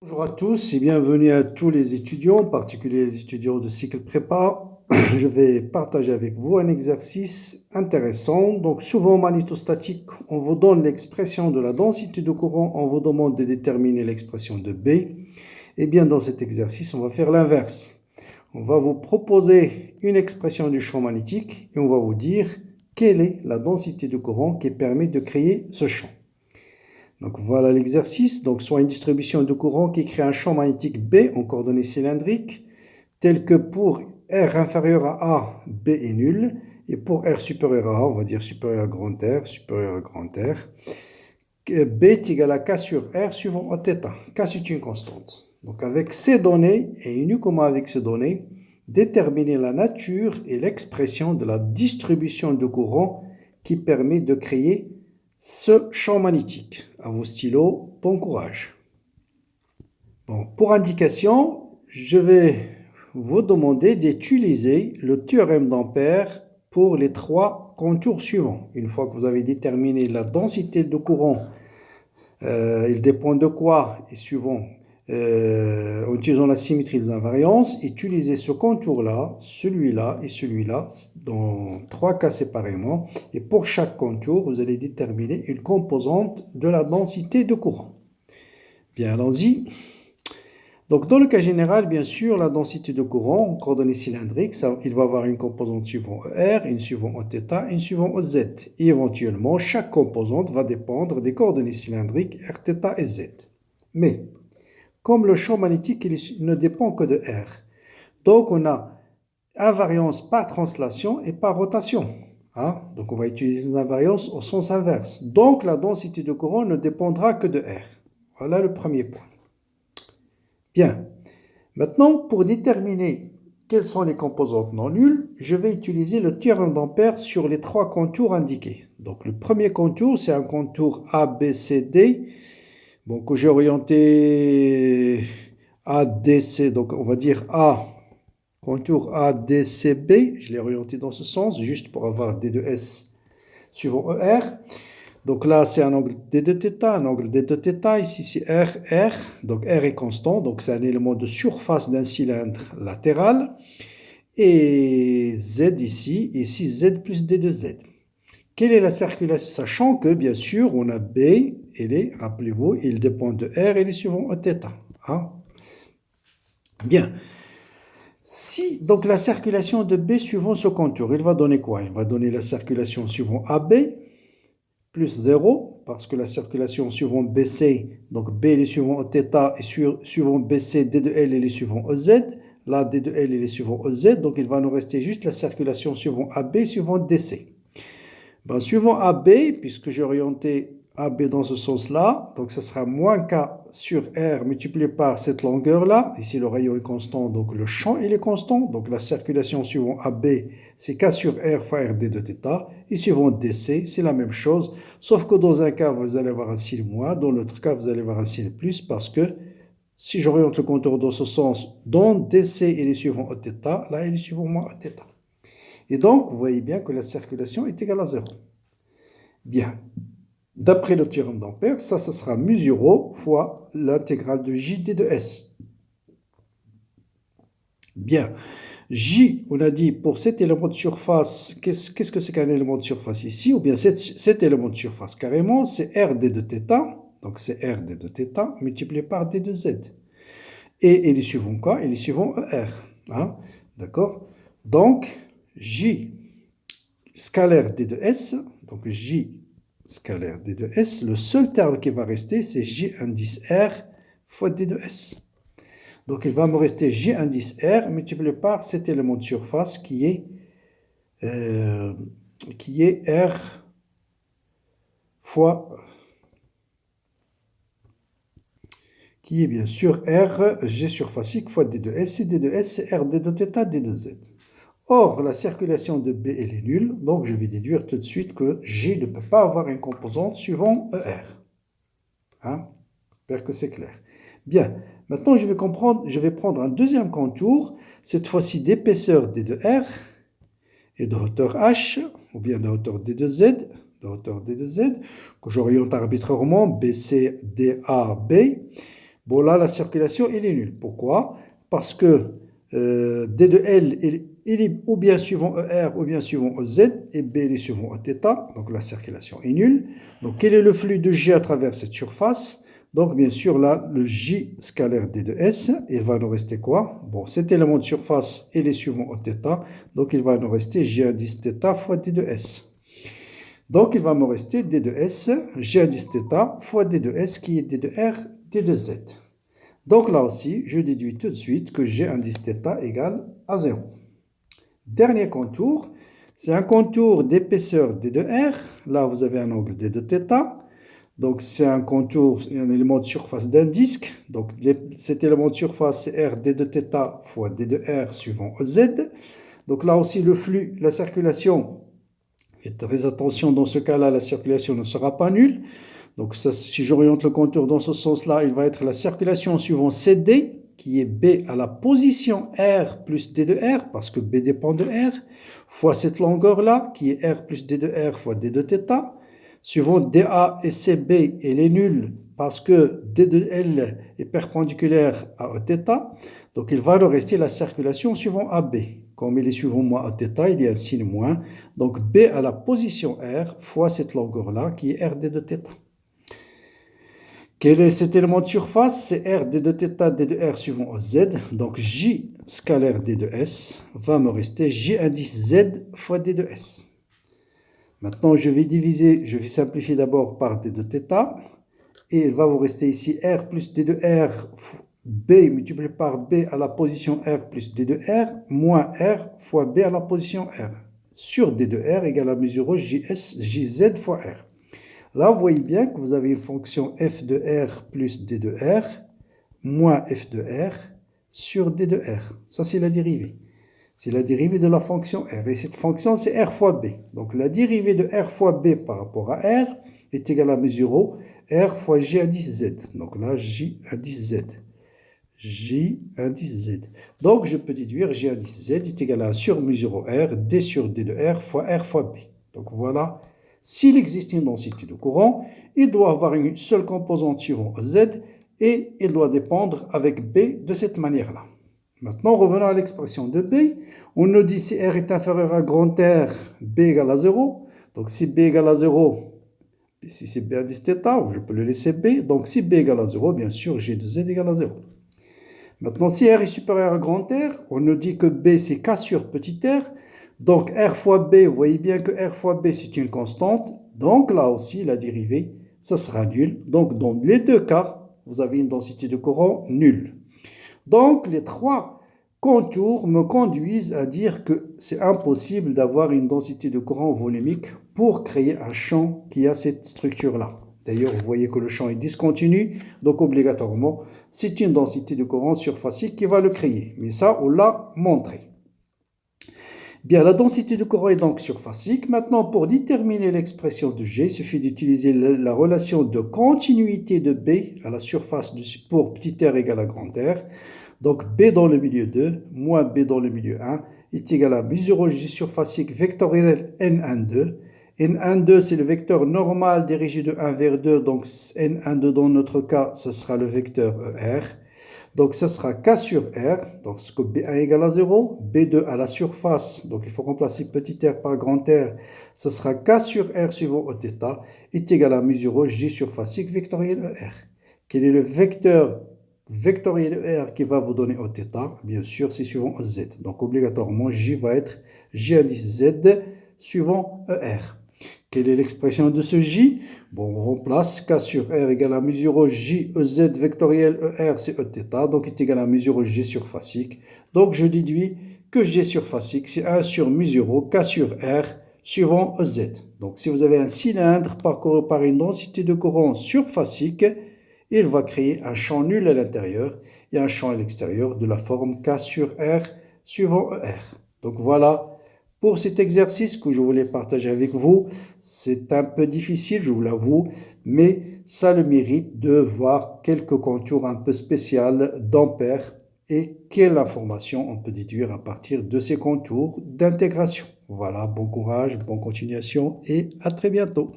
Bonjour à tous et bienvenue à tous les étudiants, en particulier les étudiants de cycle prépa. Je vais partager avec vous un exercice intéressant. Donc, souvent en magnétostatique, on vous donne l'expression de la densité de courant, on vous demande de déterminer l'expression de B. Et bien, dans cet exercice, on va faire l'inverse. On va vous proposer une expression du champ magnétique et on va vous dire quelle est la densité de courant qui permet de créer ce champ. Donc voilà l'exercice. Donc soit une distribution de courant qui crée un champ magnétique B en coordonnées cylindriques, tel que pour R inférieur à A, B est nul, et pour R supérieur à A, on va dire supérieur à grand R, supérieur à grand R, B est égal à K sur R suivant θ. K c'est une constante. Donc avec ces données, et uniquement avec ces données, déterminer la nature et l'expression de la distribution de courant qui permet de créer ce champ magnétique. À vos stylos, bon courage. Bon, pour indication, je vais vous demander d'utiliser le théorème d'Ampère pour les trois contours suivants. Une fois que vous avez déterminé la densité de courant, il dépend de quoi et suivant, en utilisant la symétrie des invariances, utilisez ce contour-là, celui-là et celui-là dans trois cas séparément. Et pour chaque contour, vous allez déterminer une composante de la densité de courant. Bien, allons-y. Donc, dans le cas général, bien sûr, la densité de courant en coordonnées cylindriques, il va avoir une composante suivant R, une suivant θ, une suivant Z. Et éventuellement, chaque composante va dépendre des coordonnées cylindriques R, θ et Z. Mais, comme le champ magnétique il ne dépend que de R, donc on a invariance par translation et par rotation. Hein? Donc, on va utiliser les invariances au sens inverse. Donc, la densité de courant ne dépendra que de R. Voilà le premier point. Bien. Maintenant, pour déterminer quelles sont les composantes non nulles, je vais utiliser le théorème d'Ampère sur les trois contours indiqués. Donc, le premier contour, c'est un contour ABCD. Bon, que j'ai orienté ADC, donc on va dire A, contour ADCB. Je l'ai orienté dans ce sens, juste pour avoir D de S suivant ER. Donc là, c'est un angle d de θ, un angle d de θ. Ici, c'est R. Donc R est constant. Donc c'est un élément de surface d'un cylindre latéral. Et Z ici. Ici, Z plus d de Z. Quelle est la circulation? Sachant que, bien sûr, on a B, rappelez-vous, il dépend de R et il est suivant θ. Hein? Bien. Si, donc la circulation de B suivant ce contour, il va donner quoi? Il va donner la circulation suivant AB plus 0, parce que la circulation suivant BC, donc B il est suivant θ et suivant BC, D de L il est suivant EZ. Là, D de L il est suivant EZ, donc il va nous rester juste la circulation suivant AB suivant DC. Ben, suivant AB, puisque j'ai orienté AB dans ce sens-là, donc ça sera moins K sur R multiplié par cette longueur-là. Ici, le rayon est constant, donc le champ il est constant. Donc la circulation suivant AB, c'est K sur R fois RD de θ. Et suivant DC, c'est la même chose. Sauf que dans un cas, vous allez avoir un signe moins. Dans l'autre cas, vous allez avoir un signe plus parce que si j'oriente le contour dans ce sens, dans DC, il est suivant θ. Là, il est suivant moins θ. Et donc, vous voyez bien que la circulation est égale à 0. Bien. D'après le théorème d'Ampère, ça sera mu0 fois l'intégrale de JD de S. Bien. J, on a dit, pour cet élément de surface, qu'est-ce que c'est qu'un élément de surface ici? Ou bien cet élément de surface, carrément, c'est RD de θ. Donc, c'est RD de θ multiplié par D de Z. Et il est suivant quoi? Il est suivant ER. Hein? D'accord? Donc, J scalaire D de S, donc J scalaire D de S, le seul terme qui va rester, c'est J indice R fois D de S. Donc, il va me rester J indice R multiplié par cet élément de surface qui est R fois, qui est bien sûr R, G surfacique fois D de S, et D de S, c'est R D de θ, D de Z. Or, la circulation de B, elle est nulle, donc je vais déduire tout de suite que G ne peut pas avoir une composante suivant ER. Hein? J'espère que c'est clair. Bien, maintenant je vais prendre un deuxième contour, cette fois-ci d'épaisseur D de R et de hauteur H, ou bien de hauteur D de Z, que j'oriente arbitrairement BC, DA, B. Bon, là, la circulation, elle est nulle. Pourquoi? Parce que D de L, il est ou bien suivant ER ou bien suivant EZ, et B, il est suivant Eθ, donc la circulation est nulle. Donc, quel est le flux de J à travers cette surface? Donc, bien sûr, là, le J scalaire D de S, il va nous rester quoi? Bon, cet élément de surface, il est suivant Eθ, donc il va nous rester J indice θ fois D de S. Donc, il va me rester D de S, J indice θ fois D de S, qui est D de R, D de Z. Donc, là aussi, je déduis tout de suite que G indice θ égale à 0. Dernier contour, c'est un contour d'épaisseur D de R. Là, vous avez un angle D de θ. Donc, c'est un contour, un élément de surface d'un disque. Donc, cet élément de surface, c'est R D de θ fois D de R suivant EZ. Donc, là aussi, le flux, la circulation, faites très attention, dans ce cas-là, la circulation ne sera pas nulle. Donc, ça, si j'oriente le contour dans ce sens-là, il va être la circulation suivant CD, qui est B à la position R plus D de R, parce que B dépend de R, fois cette longueur-là, qui est R plus D de R fois D de θ. Suivant DA et CB, elle est nulle parce que D de L est perpendiculaire à Eθ. Donc, il va nous rester la circulation suivant AB. Comme il est suivant moi Eθ, il y a un signe moins. Donc, B à la position R fois cette longueur-là qui est RD de θ. Quel est cet élément de surface? C'est R D de θ, D de R suivant Z. Donc, J scalaire D de S va me rester J indice Z fois D de S. Maintenant, je vais simplifier d'abord par D de θ. Et il va vous rester ici R plus D de R, B multiplié par B à la position R plus D de R, moins R fois B à la position R. Sur D de R égale à mesure JZ fois R. Là, vous voyez bien que vous avez une fonction f de R plus D de R, moins f de R sur D de R. Ça, c'est la dérivée. C'est la dérivée de la fonction R. Et cette fonction, c'est R fois B. Donc, la dérivée de R fois B par rapport à R est égale à mesure R fois J indice Z. Donc là, J indice Z. J indice Z. Donc, je peux déduire J indice Z est égal à 1 sur mesure R, D sur D de R fois B. Donc, voilà. S'il existe une densité de courant, il doit avoir une seule composante suivant Z et il doit dépendre avec B de cette manière-là. Maintenant, revenons à l'expression de B. On nous dit si R est inférieur à grand R, B égale à 0. Donc, si B égale à 0, ici c'est B indice θ, je peux le laisser B. Donc, si B égale à 0, bien sûr, G de Z égale à 0. Maintenant, si R est supérieur à grand R, on nous dit que B c'est K sur petit r. Donc, R fois B, vous voyez bien que R fois B c'est une constante. Donc, là aussi, la dérivée, ça sera nul. Donc, dans les deux cas, vous avez une densité de courant nulle. Donc, les trois contours me conduisent à dire que c'est impossible d'avoir une densité de courant volumique pour créer un champ qui a cette structure-là. D'ailleurs, vous voyez que le champ est discontinu, donc obligatoirement, c'est une densité de courant surfacique qui va le créer. Mais ça, on l'a montré. Bien, la densité de courant est donc surfacique. Maintenant, pour déterminer l'expression de G, il suffit d'utiliser la relation de continuité de B à la surface pour petit r égale à grand R. Donc, B dans le milieu 2 moins B dans le milieu 1 est égal à mesure G surfacique vectoriel N12. N12, c'est le vecteur normal dirigé de 1 vers 2. Donc, N12 dans notre cas, ce sera le vecteur ER. Donc, ce sera K sur R, donc ce que B1 égale à 0, B2 à la surface, donc il faut remplacer petit r par grand R, ce sera K sur R suivant Eθ, est égal à mesure J surfacique vectoriel ER. Quel est le vecteur vectoriel ER qui va vous donner Eθ? Bien sûr, c'est suivant Z. Donc, obligatoirement, J va être J indice Z suivant ER. Quelle est l'expression de ce J? Bon, on remplace K sur R égale à mesure J, EZ vectoriel ER, c'est Eθ, donc est égal à mesure G surfacique. Donc, je déduis que G surfacique, c'est 1 sur mesure K sur R suivant EZ. Donc, si vous avez un cylindre parcouru par une densité de courant surfacique, il va créer un champ nul à l'intérieur et un champ à l'extérieur de la forme K sur R suivant ER. Donc, voilà. Pour cet exercice que je voulais partager avec vous, c'est un peu difficile, je vous l'avoue, mais ça a le mérite de voir quelques contours un peu spéciaux d'ampères et quelle information on peut déduire à partir de ces contours d'intégration. Voilà, bon courage, bonne continuation et à très bientôt.